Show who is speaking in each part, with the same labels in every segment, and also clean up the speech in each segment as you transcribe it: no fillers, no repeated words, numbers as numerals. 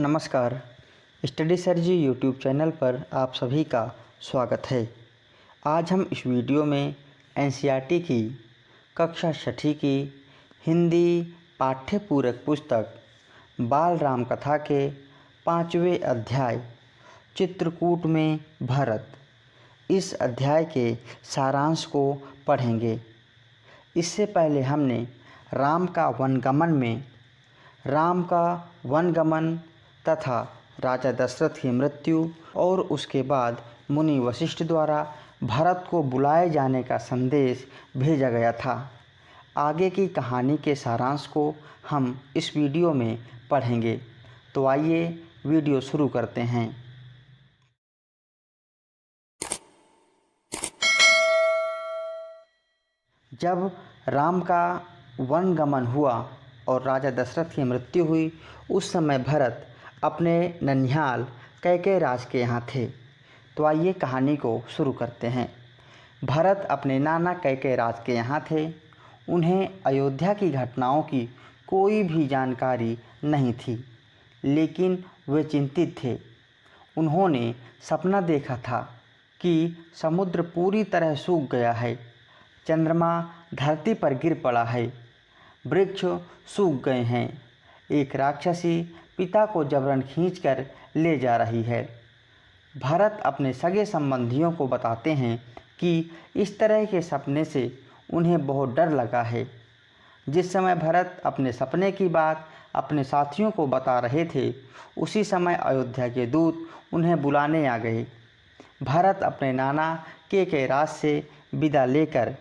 Speaker 1: नमस्कार। Study sir जी YouTube channel पर आप सभी का स्वागत है। आज हम इस वीडियो में एनसीईआरटी की कक्षा 6ठी की हिंदी पाठ्य पूरक पुस्तक बाल राम कथा के 5वें अध्याय चित्रकूट में भरत, इस अध्याय के सारांश को पढ़ेंगे। इससे पहले हमने राम का वनगमन तथा राजा दशरथ की मृत्यु और उसके बाद मुनि वशिष्ठ द्वारा भरत को बुलाए जाने का संदेश भेजा गया था। आगे की कहानी के सारांश को हम इस वीडियो में पढ़ेंगे। तो आइए वीडियो शुरू करते हैं। जब राम का वनगमन हुआ और राजा दशरथ की मृत्यु हुई, उस समय भरत अपने ननिहाल कैकेयी के यहाँ थे। तो आइए कहानी को शुरू करते हैं। भरत अपने नाना कैकेयी के यहाँ थे। उन्हें अयोध्या की घटनाओं की कोई भी जानकारी नहीं थी, लेकिन वे चिंतित थे। उन्होंने सपना देखा था कि समुद्र पूरी तरह सूख गया है, चंद्रमा धरती पर गिर पड़ा है, वृक्ष सूख गए हैं, एक राक्षसी पिता को जबरन खींचकर ले जा रही है। भरत अपने सगे संबंधियों को बताते हैं कि इस तरह के सपने से उन्हें बहुत डर लगा है। जिस समय भरत अपने सपने की बात अपने साथियों को बता रहे थे, उसी समय अयोध्या के दूत उन्हें बुलाने आ गए। भरत अपने नाना कैकेयी से विदा लेकर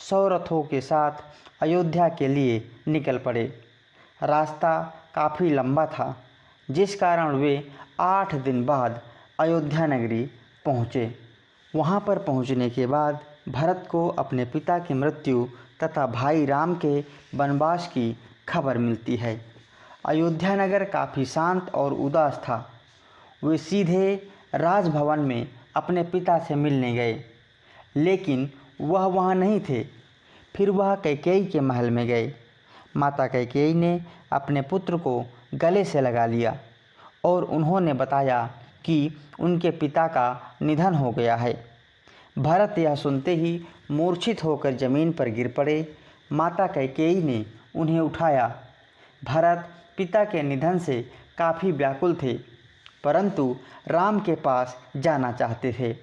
Speaker 1: 100 रथों के साथ अयोध्या के लिए निकल पड़े। रास्ता काफ़ी लंबा था, जिस कारण वे 8 दिन बाद अयोध्या नगरी पहुँचे। वहाँ पर पहुँचने के बाद भरत को अपने पिता की मृत्यु तथा भाई राम के वनवास की खबर मिलती है। अयोध्या नगर काफ़ी शांत और उदास था। वे सीधे राजभवन में अपने पिता से मिलने गए, लेकिन वह वहाँ नहीं थे। फिर वह कैकेयी के महल में गए। माता कैकेयी ने अपने पुत्र को गले से लगा लिया और उन्होंने बताया कि उनके पिता का निधन हो गया है। भरत यह सुनते ही मूर्छित होकर ज़मीन पर गिर पड़े। माता कैकेयी ने उन्हें उठाया। भरत पिता के निधन से काफ़ी व्याकुल थे, परंतु राम के पास जाना चाहते थे।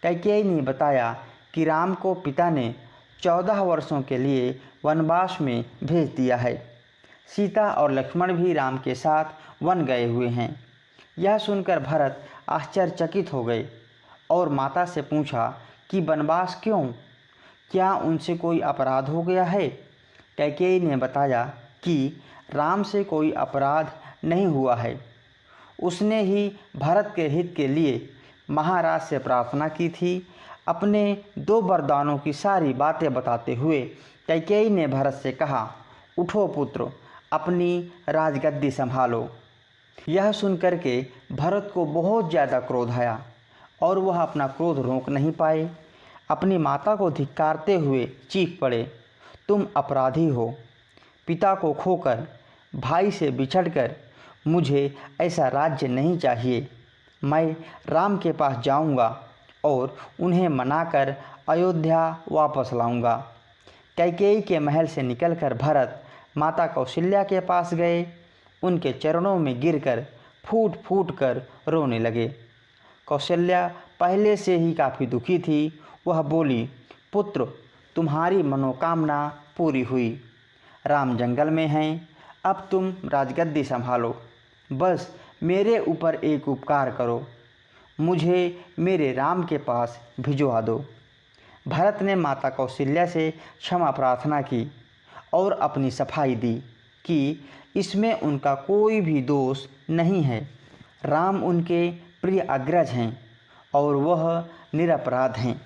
Speaker 1: कैकेयी ने बताया कि राम को पिता ने 14 वर्षों के लिए वनवास में भेज दिया है। सीता और लक्ष्मण भी राम के साथ वन गए हुए हैं। यह सुनकर भरत आश्चर्यचकित हो गए और माता से पूछा कि वनवास क्यों? क्या उनसे कोई अपराध हो गया है? कैकेयी ने बताया कि राम से कोई अपराध नहीं हुआ है। उसने ही भरत के हित के लिए महाराज से प्रार्थना की थी। अपने 2 वरदानों की सारी बातें बताते हुए कैकेयी ने भरत से कहा, उठो पुत्र, अपनी राजगद्दी संभालो। यह सुनकर के भरत को बहुत ज़्यादा क्रोध आया और वह अपना क्रोध रोक नहीं पाए। अपनी माता को धिक्कारते हुए चीख पड़े, तुम अपराधी हो। पिता को खोकर, भाई से बिछड़कर मुझे ऐसा राज्य नहीं चाहिए। मैं राम के पास जाऊंगा और उन्हें मनाकर अयोध्या वापस लाऊंगा। कैकेयी के महल से निकलकर भरत माता कौशल्या के पास गए। उनके चरणों में गिरकर फूट फूट कर रोने लगे। कौशल्या पहले से ही काफ़ी दुखी थी। वह बोली, पुत्र, तुम्हारी मनोकामना पूरी हुई। राम जंगल में हैं, अब तुम राजगद्दी संभालो। बस मेरे ऊपर एक उपकार करो, मुझे मेरे राम के पास भिजवा दो। भरत ने माता कौशल्या से क्षमा प्रार्थना की और अपनी सफाई दी कि इसमें उनका कोई भी दोष नहीं है। राम उनके प्रिय अग्रज हैं और वह निरपराध हैं।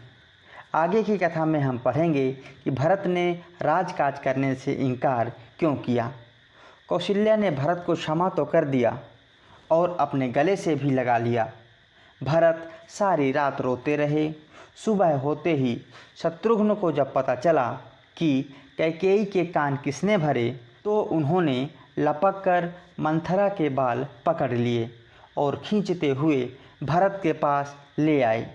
Speaker 1: आगे की कथा में हम पढ़ेंगे कि भरत ने राजकाज करने से इनकार क्यों किया। कौशल्या ने भरत को क्षमा तो कर दिया और अपने गले से भी लगा लिया। भरत सारी रात रोते रहे। सुबह होते ही शत्रुघ्न को जब पता चला कि कैकेयी के कान किसने भरे, तो उन्होंने लपक कर मंथरा के बाल पकड़ लिए और खींचते हुए भरत के पास ले आए।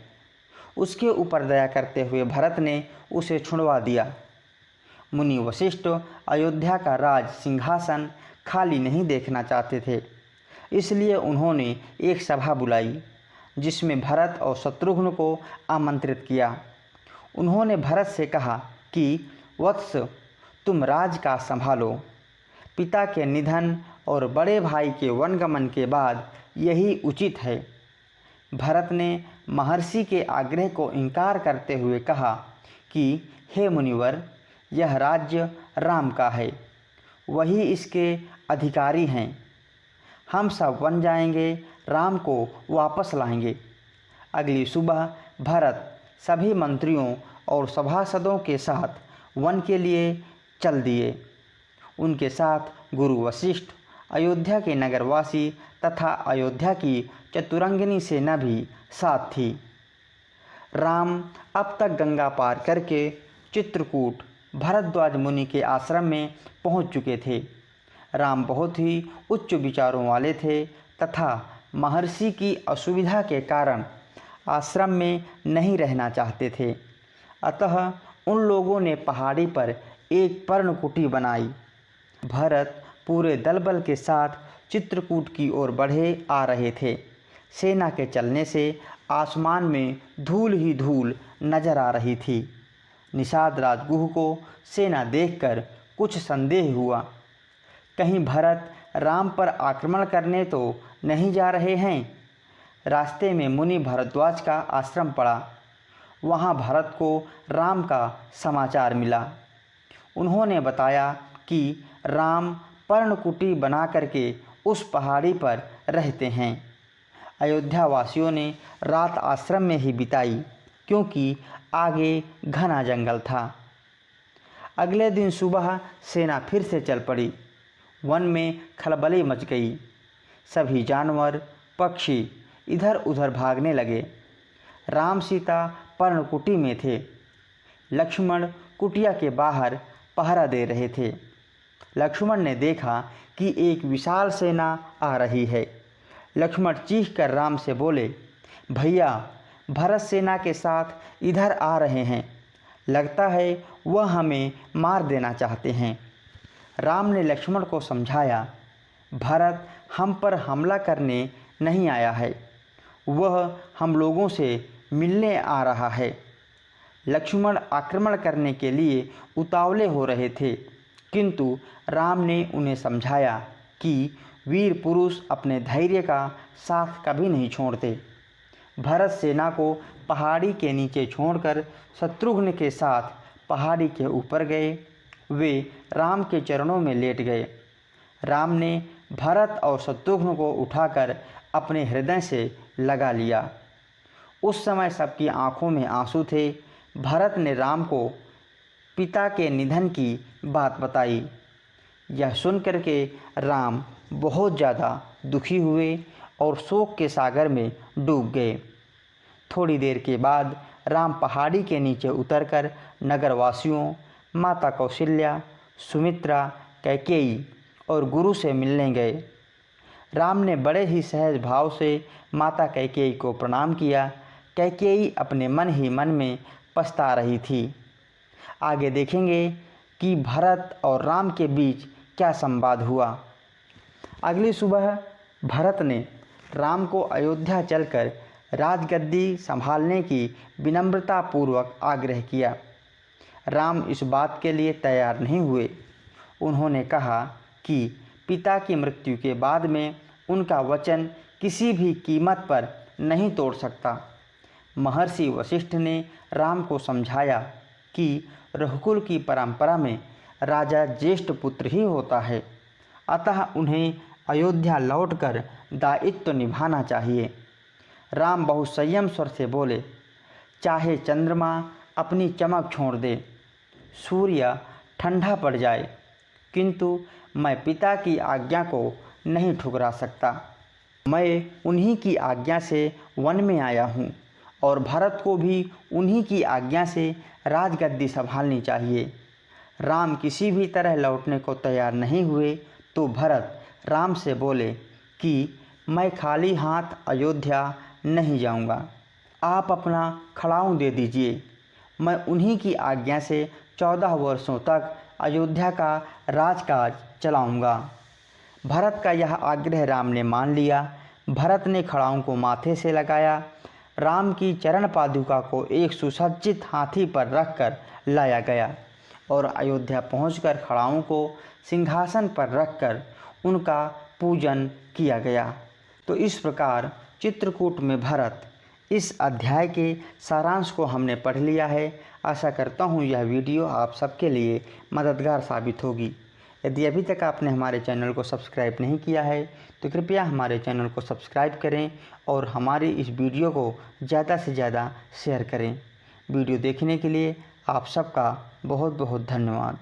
Speaker 1: उसके ऊपर दया करते हुए भरत ने उसे छुड़वा दिया। मुनि वशिष्ठ अयोध्या का राज सिंहासन खाली नहीं देखना चाहते थे, इसलिए उन्होंने एक सभा बुलाई जिसमें भरत और शत्रुघ्न को आमंत्रित किया। उन्होंने भरत से कहा कि वत्स, तुम राज का संभालो। पिता के निधन और बड़े भाई के वनगमन के बाद यही उचित है। भरत ने महर्षि के आग्रह को इनकार करते हुए कहा कि हे मुनिवर, यह राज्य राम का है, वही इसके अधिकारी हैं। हम सब वन जाएंगे, राम को वापस लाएंगे। अगली सुबह भरत सभी मंत्रियों और सभासदों के साथ वन के लिए चल दिए। उनके साथ गुरु वशिष्ठ, अयोध्या के नगरवासी तथा अयोध्या की चतुरंगिनी सेना भी साथ थी। राम अब तक गंगा पार करके चित्रकूट भरद्वाज मुनि के आश्रम में पहुंच चुके थे। राम बहुत ही उच्च विचारों वाले थे तथा महर्षि की असुविधा के कारण आश्रम में नहीं रहना चाहते थे। अतः उन लोगों ने पहाड़ी पर एक पर्णकुटी बनाई। भरत पूरे दलबल के साथ चित्रकूट की ओर बढ़े आ रहे थे। सेना के चलने से आसमान में धूल ही धूल नजर आ रही थी। निषाद राजगुह को सेना देखकर कुछ संदेह हुआ। कहीं भरत राम पर आक्रमण करने तो नहीं जा रहे हैं। रास्ते में मुनि भरद्वाज का आश्रम पड़ा। वहाँ भरत को राम का समाचार मिला। उन्होंने बताया कि राम पर्णकुटी बना करके उस पहाड़ी पर रहते हैं। अयोध्या वासियों ने रात आश्रम में ही बिताई, क्योंकि आगे घना जंगल था। अगले दिन सुबह सेना फिर से चल पड़ी। वन में खलबली मच गई। सभी जानवर, पक्षी इधर उधर भागने लगे। राम सीता पर्णकुटी में थे। लक्ष्मण कुटिया के बाहर पहरा दे रहे थे। लक्ष्मण ने देखा कि एक विशाल सेना आ रही है। लक्ष्मण चीख कर राम से बोले, भैया, भरत सेना के साथ इधर आ रहे हैं। लगता है वह हमें मार देना चाहते हैं। राम ने लक्ष्मण को समझाया, भरत हम पर हमला करने नहीं आया है, वह हम लोगों से मिलने आ रहा है। लक्ष्मण आक्रमण करने के लिए उतावले हो रहे थे, किंतु राम ने उन्हें समझाया कि वीर पुरुष अपने धैर्य का साथ कभी नहीं छोड़ते। भरत सेना को पहाड़ी के नीचे छोड़कर शत्रुघ्न के साथ पहाड़ी के ऊपर गए। वे राम के चरणों में लेट गए। राम ने भरत और शत्रुघ्न को उठाकर अपने हृदय से लगा लिया। उस समय सबकी आंखों में आंसू थे। भरत ने राम को पिता के निधन की बात बताई। यह सुनकर के राम बहुत ज़्यादा दुखी हुए और शोक के सागर में डूब गए। थोड़ी देर के बाद राम पहाड़ी के नीचे उतरकर नगरवासियों, माता कौशल्या, सुमित्रा, कैकेयी और गुरु से मिलने गए। राम ने बड़े ही सहज भाव से माता कैकेयी को प्रणाम किया। कैकेयी अपने मन ही मन में पछता रही थी। आगे देखेंगे कि भरत और राम के बीच क्या संवाद हुआ। अगली सुबह भरत ने राम को अयोध्या चलकर राजगद्दी संभालने की विनम्रतापूर्वक आग्रह किया। राम इस बात के लिए तैयार नहीं हुए। उन्होंने कहा कि पिता की मृत्यु के बाद में उनका वचन किसी भी कीमत पर नहीं तोड़ सकता। महर्षि वशिष्ठ ने राम को समझाया कि रघुकुल की परंपरा में राजा ज्येष्ठ पुत्र ही होता है, अतः उन्हें अयोध्या लौटकर दायित्व निभाना चाहिए। राम बहुत संयम स्वर से बोले, चाहे चंद्रमा अपनी चमक छोड़ दे, सूर्य ठंडा पड़ जाए, किंतु मैं पिता की आज्ञा को नहीं ठुकरा सकता। मैं उन्हीं की आज्ञा से वन में आया हूँ और भरत को भी उन्हीं की आज्ञा से राजगद्दी संभालनी चाहिए। राम किसी भी तरह लौटने को तैयार नहीं हुए, तो भरत राम से बोले कि मैं खाली हाथ अयोध्या नहीं जाऊंगा, आप अपना खड़ाऊं दे दीजिए, मैं उन्हीं की आज्ञा से 14 वर्षों तक अयोध्या का राजकाज चलाऊंगा। भरत का यह आग्रह राम ने मान लिया। भरत ने खड़ाऊं को माथे से लगाया। राम की चरण पादुका को एक सुसज्जित हाथी पर रखकर लाया गया और अयोध्या पहुंचकर खड़ाऊं को सिंहासन पर रखकर उनका पूजन किया गया। तो इस प्रकार चित्रकूट में भरत, इस अध्याय के सारांश को हमने पढ़ लिया है। आशा करता हूँ यह वीडियो आप सबके लिए मददगार साबित होगी। यदि अभी तक आपने हमारे चैनल को सब्सक्राइब नहीं किया है तो कृपया हमारे चैनल को सब्सक्राइब करें और हमारी इस वीडियो को ज़्यादा से ज़्यादा शेयर करें। वीडियो देखने के लिए आप सबका बहुत बहुत धन्यवाद।